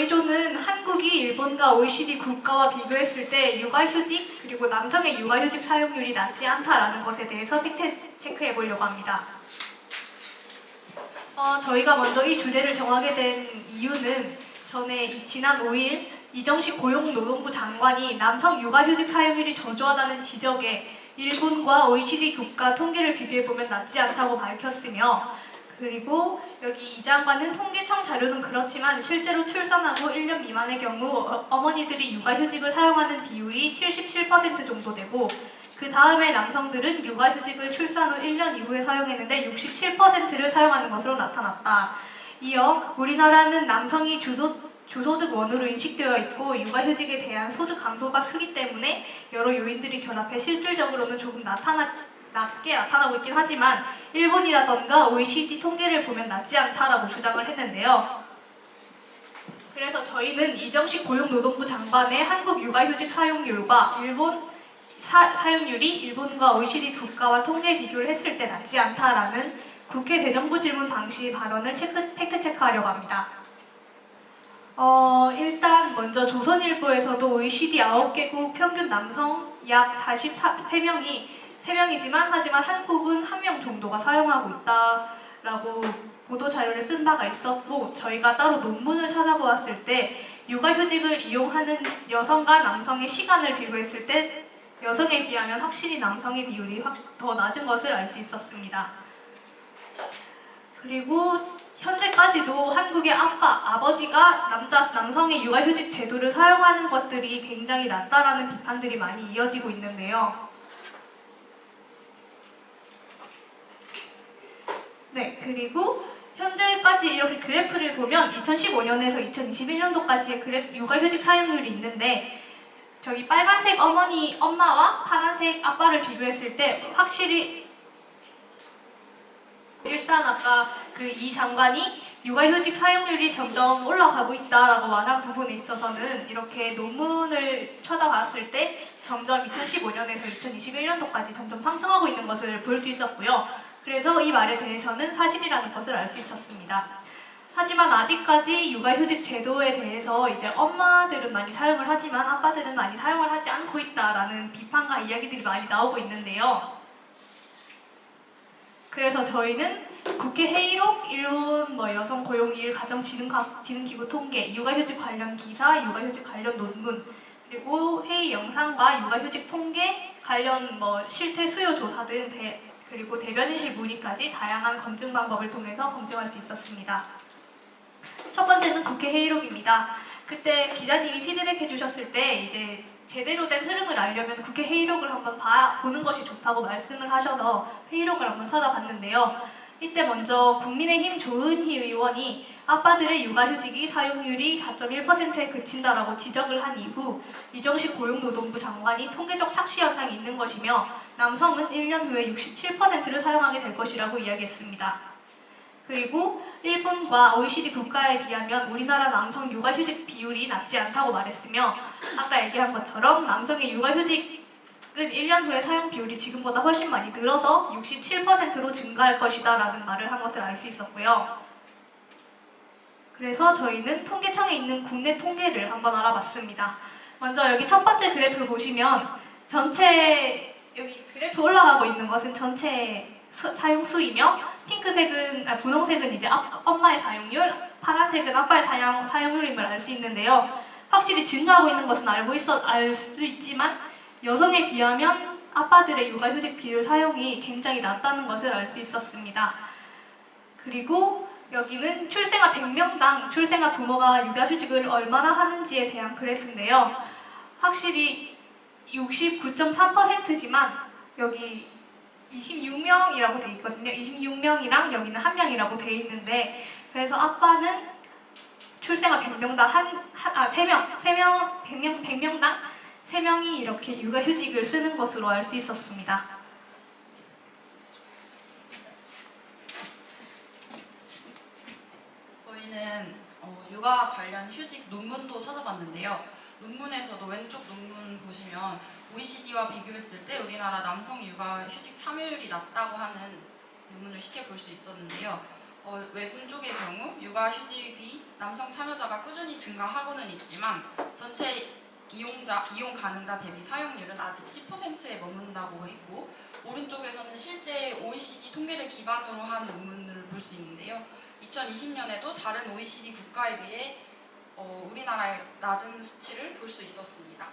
저희 조는 한국이 일본과 OECD 국가와 비교했을 때 육아휴직 그리고 남성의 육아휴직 사용률이 낮지 않다라는 것에 대해서 팩트 체크해 보려고 합니다. 저희가 먼저 이 주제를 정하게 된 이유는 전에 지난 5일 이정식 고용노동부 장관이 남성 육아휴직 사용률이 저조하다는 지적에 일본과 OECD 국가 통계를 비교해보면 낮지 않다고 밝혔으며, 그리고 여기 이 장관은 통계청 자료는 그렇지만 실제로 출산하고 1년 미만의 경우 어머니들이 육아휴직을 사용하는 비율이 77% 정도 되고, 그 다음에 남성들은 육아휴직을 출산 후 1년 이후에 사용했는데 67%를 사용하는 것으로 나타났다. 이어 우리나라는 남성이 주소득 원으로 인식되어 있고 육아휴직에 대한 소득 감소가 크기 때문에 여러 요인들이 결합해 실질적으로는 조금 낮게 나타나고 있긴 하지만 일본이라던가 OECD 통계를 보면 낮지 않다라고 주장을 했는데요. 그래서 저희는 이정식 고용노동부 장관의 한국 육아휴직 사용률과 사용률이 일본과 OECD 국가와 통계 비교를 했을 때 낮지 않다라는 국회 대정부 질문 당시 발언을 팩트 체크하려고 합니다. 일단 먼저 조선일보에서도 OECD 9개국 평균 남성 약 43명이지만 하지만 한국은 1명 정도가 사용하고 있다라고 보도 자료를 쓴 바가 있었고, 저희가 따로 논문을 찾아보았을 때 육아휴직을 이용하는 여성과 남성의 시간을 비교했을 때 여성에 비하면 확실히 남성의 비율이 더 낮은 것을 알 수 있었습니다. 그리고 현재까지도 한국의 아버지가 남성의 육아휴직 제도를 사용하는 것들이 굉장히 낮다라는 비판들이 많이 이어지고 있는데요. 네, 그리고 현재까지 이렇게 그래프를 보면 2015년에서 2021년도까지의 육아휴직 사용률이 있는데, 저기 빨간색 엄마와 파란색 아빠를 비교했을 때 확실히 일단 아까 이 장관이 육아휴직 사용률이 점점 올라가고 있다라고 말한 부분에 있어서는 이렇게 논문을 찾아봤을 때 점점 2015년에서 2021년도까지 점점 상승하고 있는 것을 볼 수 있었고요. 그래서 이 말에 대해서는 사실이라는 것을 알 수 있었습니다. 하지만 아직까지 육아휴직 제도에 대해서 이제 엄마들은 많이 사용을 하지만 아빠들은 많이 사용을 하지 않고 있다라는 비판과 이야기들이 많이 나오고 있는데요. 그래서 저희는 국회 회의록, 일본 여성고용일 가정지능기구 통계, 육아휴직 관련 기사, 육아휴직 관련 논문, 그리고 회의 영상과 육아휴직 통계 관련 실태 수요 조사 등 그리고 대변인실 문의까지 다양한 검증 방법을 통해서 검증할 수 있었습니다. 첫 번째는 국회 회의록입니다. 그때 기자님이 피드백해 주셨을 때 이제 제대로 된 흐름을 알려면 국회 회의록을 한번 보는 것이 좋다고 말씀을 하셔서 회의록을 한번 찾아봤는데요. 이때 먼저 국민의힘 조은희 의원이 아빠들의 육아휴직이 사용률이 4.1%에 그친다라고 지적을 한 이후 이정식 고용노동부 장관이 통계적 착시 현상이 있는 것이며 남성은 1년 후에 67%를 사용하게 될 것이라고 이야기했습니다. 그리고 일본과 OECD 국가에 비하면 우리나라 남성 육아휴직 비율이 낮지 않다고 말했으며, 아까 얘기한 것처럼 남성의 육아휴직은 1년 후에 사용 비율이 지금보다 훨씬 많이 늘어서 67%로 증가할 것이다 라는 말을 한 것을 알 수 있었고요. 그래서 저희는 통계청에 있는 국내 통계를 한번 알아봤습니다. 먼저 여기 첫 번째 그래프 보시면 전체 여기 그래프 올라가고 있는 것은 전체 사용 수이며, 분홍색은 이제 엄마의 사용률, 파란색은 아빠의 사용률임을 알 수 있는데요. 확실히 증가하고 있는 것은 알 수 있지만 여성에 비하면 아빠들의 육아휴직 비율 사용이 굉장히 낮다는 것을 알 수 있었습니다. 그리고 여기는 출생아 100명당 출생아 부모가 육아휴직을 얼마나 하는지에 대한 그래프인데요. 확실히 69.3%지만 여기 26명이라고 돼 있거든요. 26명이랑 여기는 1명이라고 돼 있는데, 그래서 아빠는 출생아 100명당 100명당 3명이 이렇게 육아휴직을 쓰는 것으로 알 수 있었습니다. 저희는 육아 관련 휴직 논문도 찾아봤는데요. 논문에서도 왼쪽 논문 보시면 OECD와 비교했을 때 우리나라 남성 육아 휴직 참여율이 낮다고 하는 논문을 쉽게 볼 수 있었는데요. 외군 쪽의 경우 육아휴직이 남성 참여자가 꾸준히 증가하고는 있지만 전체 이용 가능자 대비 사용률은 아직 10%에 머문다고 했고, 오른쪽에서는 실제 OECD 통계를 기반으로 한 논문을 볼 수 있는데요. 2020년에도 다른 OECD 국가에 비해 우리나라의 낮은 수치를 볼 수 있었습니다.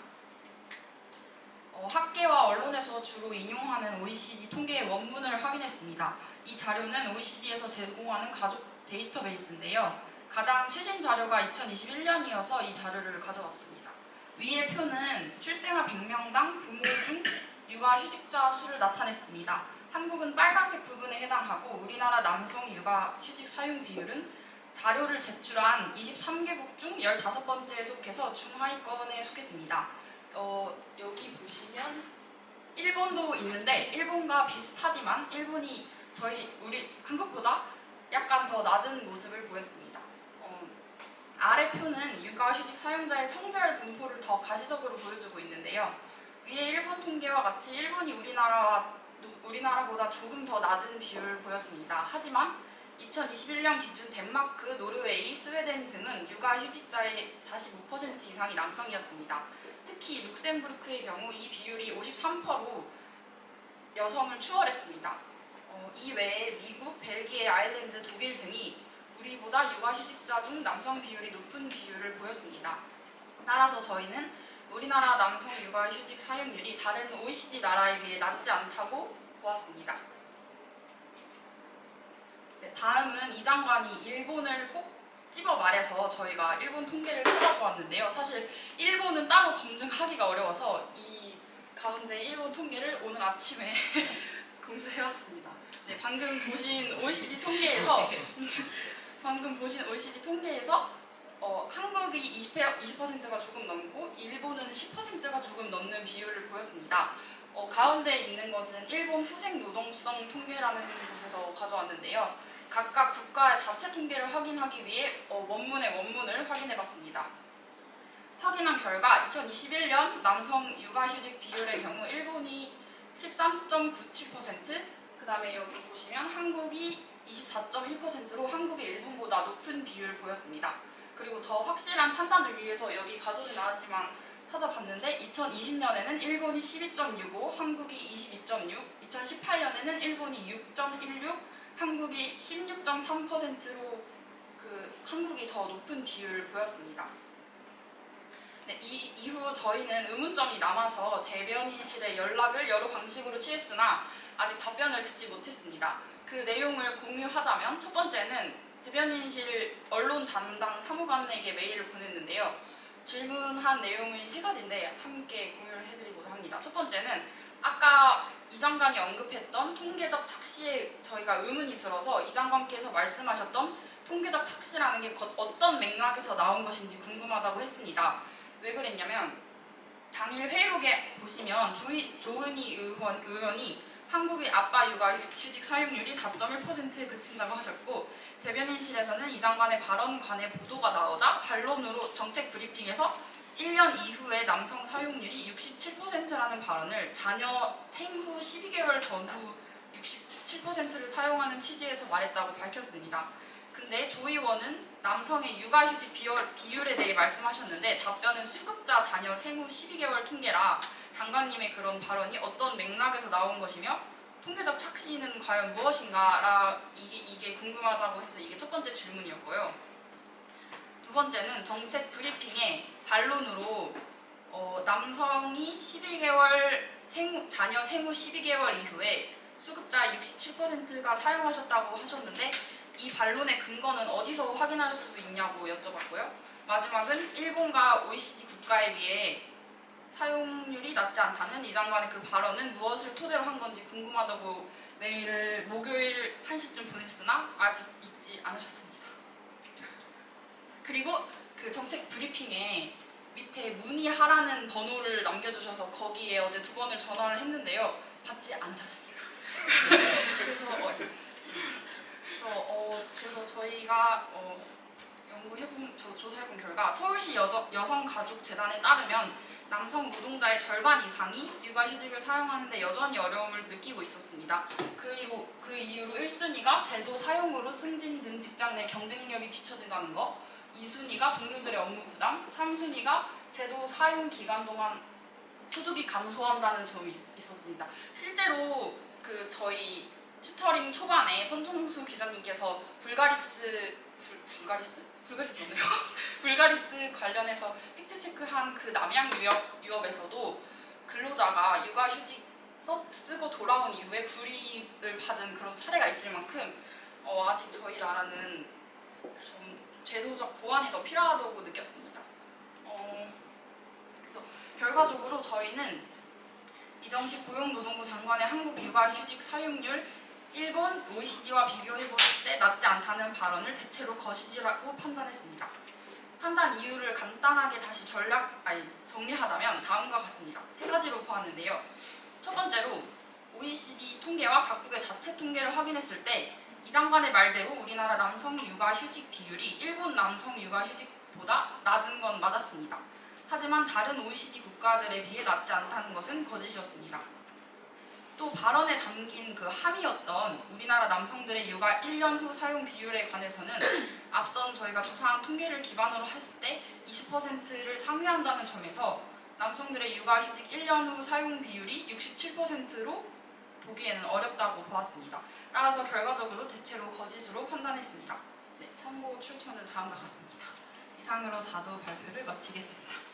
학계와 언론에서 주로 인용하는 OECD 통계의 원문을 확인했습니다. 이 자료는 OECD에서 제공하는 가족 데이터베이스인데요. 가장 최신 자료가 2021년이어서 이 자료를 가져왔습니다. 위의 표는 출생아 100명당 부모 중 육아휴직자 수를 나타냈습니다. 한국은 빨간색 부분에 해당하고 우리나라 남성 육아휴직 사용 비율은 자료를 제출한 23개국 중 15번째에 속해서 중하위권에 속했습니다. 여기 보시면 일본도 있는데 일본과 비슷하지만 일본이 우리 한국보다 약간 더 낮은 모습을 보였습니다. 아래 표는 육아휴직 사용자의 성별 분포를 더 가시적으로 보여주고 있는데요. 위에 일본 통계와 같이 일본이 우리나라보다 조금 더 낮은 비율을 보였습니다. 하지만 2021년 기준 덴마크, 노르웨이, 스웨덴 등은 육아휴직자의 45% 이상이 남성이었습니다. 특히 룩셈부르크의 경우 이 비율이 53%로 여성을 추월했습니다. 이 외에 미국, 벨기에, 아일랜드, 독일 등이 우리보다 육아휴직자 중 남성 비율이 높은 비율을 보였습니다. 따라서 저희는 우리나라 남성 육아휴직 사용률이 다른 OECD 나라에 비해 낮지 않다고 보았습니다. 네, 다음은 이 장관이 일본을 꼭 집어 말해서 저희가 일본 통계를 찾아보았는데요. 사실 일본은 따로 검증하기가 어려워서 이 가운데 일본 통계를 오늘 아침에 공수해왔습니다. 네, 방금 보신 OECD 통계에서 한국이 20%가 조금 넘고 일본은 10%가 조금 넘는 비율을 보였습니다. 가운데 있는 것은 일본 후생 노동성 통계라는 곳에서 가져왔는데요. 각각 국가의 자체 통계를 확인하기 위해 원문의 원문을 확인해봤습니다. 확인한 결과 2021년 남성 육아휴직 비율의 경우 일본이 13.97%, 그 다음에 여기 보시면 한국이 24.1%로 한국이 일본보다 높은 비율을 보였습니다. 그리고 더 확실한 판단을 위해서 여기 가져오진 않았지만 찾아봤는데 2020년에는 일본이 12.65, 한국이 22.6, 2018년에는 일본이 6.16, 한국이 16.3%로 한국이 더 높은 비율을 보였습니다. 네, 이후 저희는 의문점이 남아서 대변인실에 연락을 여러 방식으로 취했으나 아직 답변을 듣지 못했습니다. 그 내용을 공유하자면 첫 번째는 대변인실 언론 담당 사무관에게 메일을 보냈는데요. 질문한 내용이 3가지인데 함께 공유를 해드리고자 합니다. 첫 번째는 아까 이 장관이 언급했던 통계적 착시에 저희가 의문이 들어서 이 장관께서 말씀하셨던 통계적 착시라는 게 어떤 맥락에서 나온 것인지 궁금하다고 했습니다. 왜 그랬냐면 당일 회의록에 보시면 조은희 의원이 한국의 아빠 육아휴직 사용률이 4.1%에 그친다고 하셨고, 대변인실에서는 이 장관의 발언 관해 보도가 나오자 반론으로 정책 브리핑에서 1년 이후에 남성 사용률이 67%라는 발언을 자녀 생후 12개월 전후 67%를 사용하는 취지에서 말했다고 밝혔습니다. 근데 조 의원은 남성의 육아휴직 비율에 대해 말씀하셨는데 답변은 수급자 자녀 생후 12개월 통계라 장관님의 그런 발언이 어떤 맥락에서 나온 것이며 통계적 착시는 과연 무엇인가 이게 궁금하다고 해서 이게 첫 번째 질문이었고요. 두 번째는 정책 브리핑에 반론으로 남성이 12개월 자녀 생후 12개월 이후에 수급자 67%가 사용하셨다고 하셨는데 이 반론의 근거는 어디서 확인할 수 있냐고 여쭤봤고요. 마지막은 일본과 OECD 국가에 비해 사용률이 낮지 않다는 이 장관의 그 발언은 무엇을 토대로 한 건지 궁금하다고 메일을 목요일 1시쯤 보냈으나 아직 읽지 않으셨습니다. 그리고 그 정책 브리핑에 밑에 문의하라는 번호를 남겨주셔서 거기에 어제 2번을 전화를 했는데요. 받지 않으셨습니다. 그래서 저희가 조사해본 결과 서울시 여성가족재단에 따르면 남성 노동자의 절반 이상이 육아휴직을 사용하는 데 여전히 어려움을 느끼고 있었습니다. 그 이유로 1순위가 제도 사용으로 승진 등 직장 내 경쟁력이 뒤처진다는 것, 2순위가 동료들의 업무 부담, 3순위가 제도 사용 기간 동안 소득이 감소한다는 점이 있었습니다. 실제로 저희 튜터링 초반에 손정수 기자님께서 불가리스 맞네요. 불가리스 관련해서 팩트 체크한 그 남양 유업에서도 근로자가 육아휴직 쓰고 돌아온 이후에 불이익을 받은 그런 사례가 있을 만큼 아직 저희 나라는 좀 제도적 보완이 더 필요하다고 느꼈습니다. 그래서 결과적으로 저희는 이정식 고용노동부 장관의 한국 육아휴직 사용률 일본 OECD와 비교해보실 때 낮지 않다는 발언을 대체로 거시기라고 판단했습니다. 판단 이유를 간단하게 다시 정리하자면 다음과 같습니다. 세 가지로 보았는데요. 첫 번째로 OECD 통계와 각국의 자체 통계를 확인했을 때 이 장관의 말대로 우리나라 남성 육아휴직 비율이 일본 남성 육아휴직보다 낮은 건 맞았습니다. 하지만 다른 OECD 국가들에 비해 낮지 않다는 것은 거짓이었습니다. 또 발언에 담긴 그 함의였던 우리나라 남성들의 육아 1년 후 사용 비율에 관해서는 앞선 저희가 조사한 통계를 기반으로 했을 때 20%를 상회한다는 점에서 남성들의 육아휴직 1년 후 사용 비율이 67%로 보기에는 어렵다고 보았습니다. 따라서 결과적으로 대체로 거짓으로 판단했습니다. 네, 참고 출처는 다음과 같습니다. 이상으로 4조 발표를 마치겠습니다.